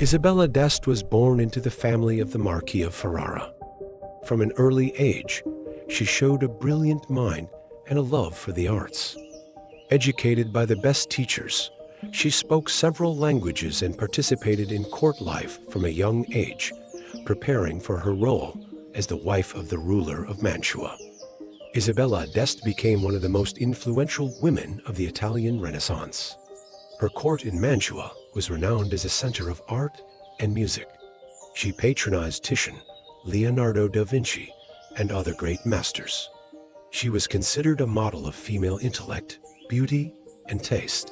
Isabella d'Este was born into the family of the Marquis of Ferrara. From an early age, she showed a brilliant mind and a love for the arts. Educated by the best teachers, she spoke several languages and participated in court life from a young age, preparing for her role as the wife of the ruler of Mantua. Isabella d'Este became one of the most influential women of the Italian Renaissance. Her court in Mantua was renowned as a center of art and music. She patronized Titian, Leonardo da Vinci, and other great masters. She was considered a model of female intellect, beauty, and taste.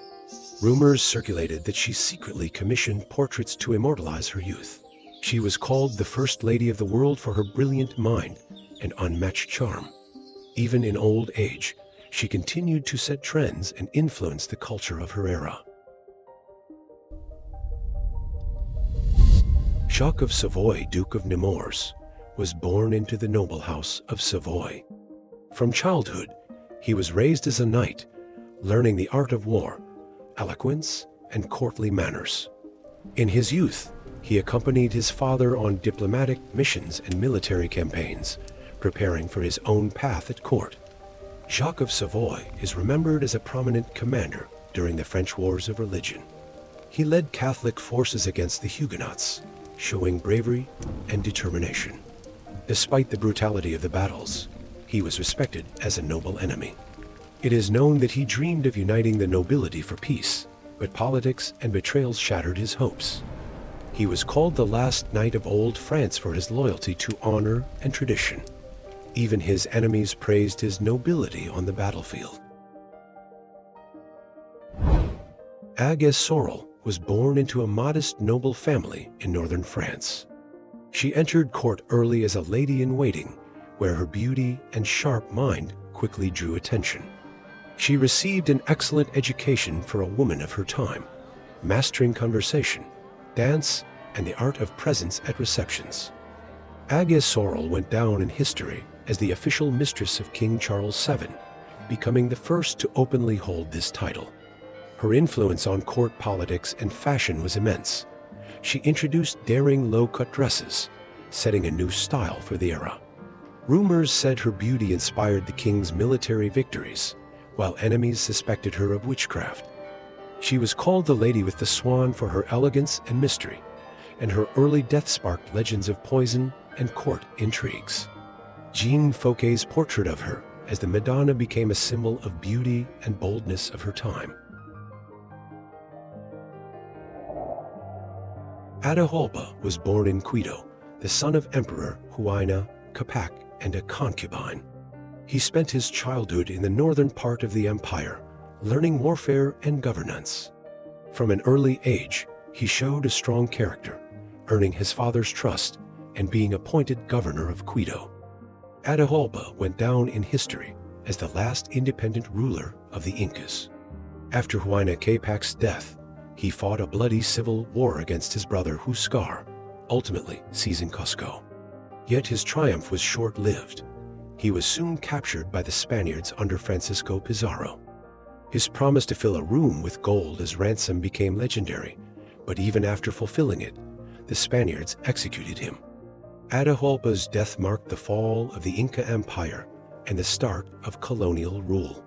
Rumors circulated that she secretly commissioned portraits to immortalize her youth. She was called the First Lady of the World for her brilliant mind and unmatched charm. Even in old age, she continued to set trends and influence the culture of her era. Jacques of Savoy, Duke of Nemours, was born into the noble house of Savoy. From childhood, he was raised as a knight, learning the art of war, eloquence, and courtly manners. In his youth, he accompanied his father on diplomatic missions and military campaigns, preparing for his own path at court. Jacques of Savoy is remembered as a prominent commander during the French Wars of Religion. He led Catholic forces against the Huguenots, showing bravery and determination. Despite the brutality of the battles, he was respected as a noble enemy. It is known that he dreamed of uniting the nobility for peace, but politics and betrayals shattered his hopes. He was called the last knight of old France for his loyalty to honor and tradition. Even his enemies praised his nobility on the battlefield. Agnès Sorel was born into a modest noble family in northern France. She entered court early as a lady-in-waiting, where her beauty and sharp mind quickly drew attention. She received an excellent education for a woman of her time, mastering conversation, dance, and the art of presence at receptions. Agnès Sorel went down in history as the official mistress of King Charles VII, becoming the first to openly hold this title. Her influence on court politics and fashion was immense. She introduced daring low-cut dresses, setting a new style for the era. Rumors said her beauty inspired the king's military victories, while enemies suspected her of witchcraft. She was called the Lady with the Swan for her elegance and mystery, and her early death sparked legends of poison and court intrigues. Jean Fouquet's portrait of her as the Madonna became a symbol of beauty and boldness of her time. Atahualpa was born in Quito, the son of Emperor Huayna Capac and a concubine. He spent his childhood in the northern part of the empire, learning warfare and governance. From an early age, he showed a strong character, earning his father's trust and being appointed governor of Quito. Atahualpa went down in history as the last independent ruler of the Incas. After Huayna Capac's death, he fought a bloody civil war against his brother Huáscar, ultimately seizing Cusco. Yet his triumph was short-lived. He was soon captured by the Spaniards under Francisco Pizarro. His promise to fill a room with gold as ransom became legendary, but even after fulfilling it, the Spaniards executed him. Atahualpa's death marked the fall of the Inca Empire and the start of colonial rule.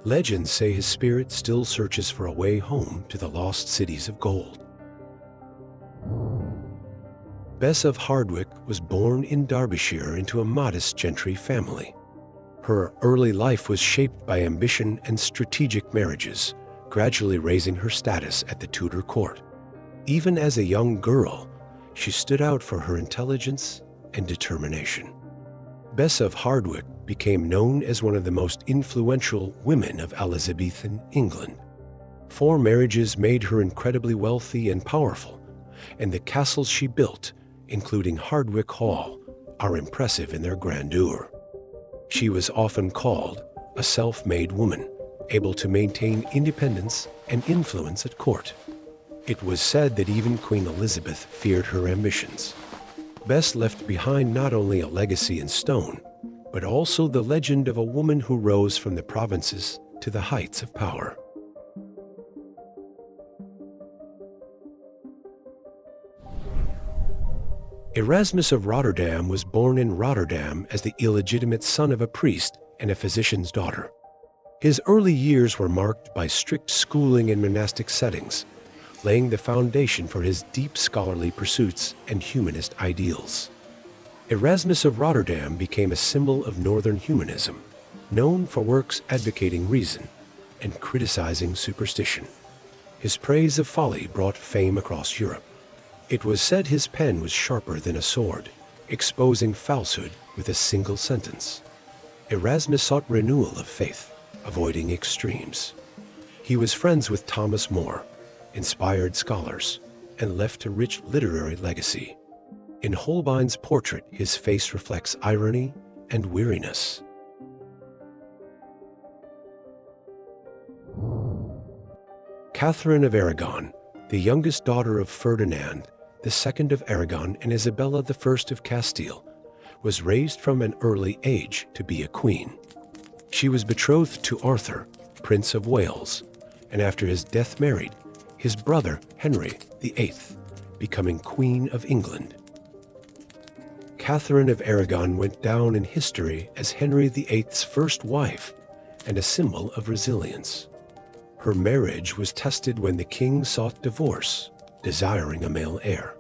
Legends say his spirit still searches for a way home to the lost cities of gold. Bess of Hardwick was born in Derbyshire into a modest gentry family. Her early life was shaped by ambition and strategic marriages, gradually raising her status at the Tudor court. Even as a young girl, she stood out for her intelligence and determination. Bess of Hardwick became known as one of the most influential women of Elizabethan England. 4 marriages made her incredibly wealthy and powerful, and the castles she built, including Hardwick Hall, are impressive in their grandeur. She was often called a self-made woman, able to maintain independence and influence at court. It was said that even Queen Elizabeth feared her ambitions. Bess left behind not only a legacy in stone, but also the legend of a woman who rose from the provinces to the heights of power. Erasmus of Rotterdam was born in Rotterdam as the illegitimate son of a priest and a physician's daughter. His early years were marked by strict schooling in monastic settings, laying the foundation for his deep scholarly pursuits and humanist ideals. Erasmus of Rotterdam became a symbol of Northern humanism, known for works advocating reason and criticizing superstition. His praise of folly brought fame across Europe. It was said his pen was sharper than a sword, exposing falsehood with a single sentence. Erasmus sought renewal of faith, avoiding extremes. He was friends with Thomas More, inspired scholars, and left a rich literary legacy. In Holbein's portrait, his face reflects irony and weariness. Catherine of Aragon, the youngest daughter of Ferdinand II of Aragon and Isabella I of Castile, was raised from an early age to be a queen. She was betrothed to Arthur, Prince of Wales, and after his death married his brother Henry VIII, becoming Queen of England. Catherine of Aragon went down in history as Henry VIII's first wife and a symbol of resilience. Her marriage was tested when the king sought divorce, desiring a male heir.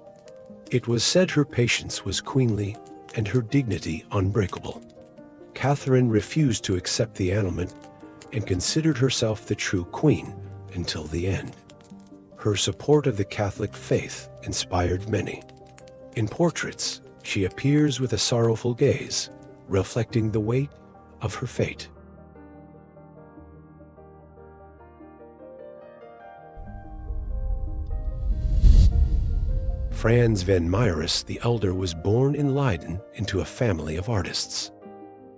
It was said her patience was queenly and her dignity unbreakable. Catherine refused to accept the annulment and considered herself the true queen until the end. Her support of the Catholic faith inspired many. In portraits, she appears with a sorrowful gaze, reflecting the weight of her fate. Frans van Mieris the Elder was born in Leiden into a family of artists.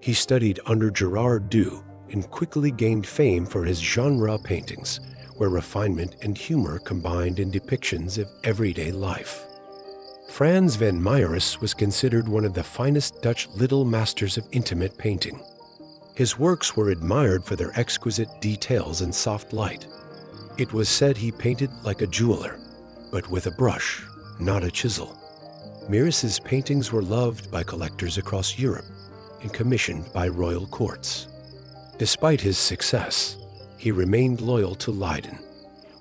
He studied under Gerard Dew and quickly gained fame for his genre paintings, where refinement and humor combined in depictions of everyday life. Frans van Mieris was considered one of the finest Dutch little masters of intimate painting. His works were admired for their exquisite details and soft light. It was said he painted like a jeweler, but with a brush, not a chisel. Mieris's paintings were loved by collectors across Europe and commissioned by royal courts. Despite his success, he remained loyal to Leiden,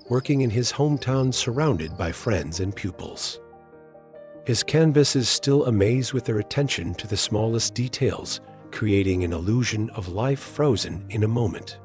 working in his hometown surrounded by friends and pupils. His canvases still amaze with their attention to the smallest details, creating an illusion of life frozen in a moment.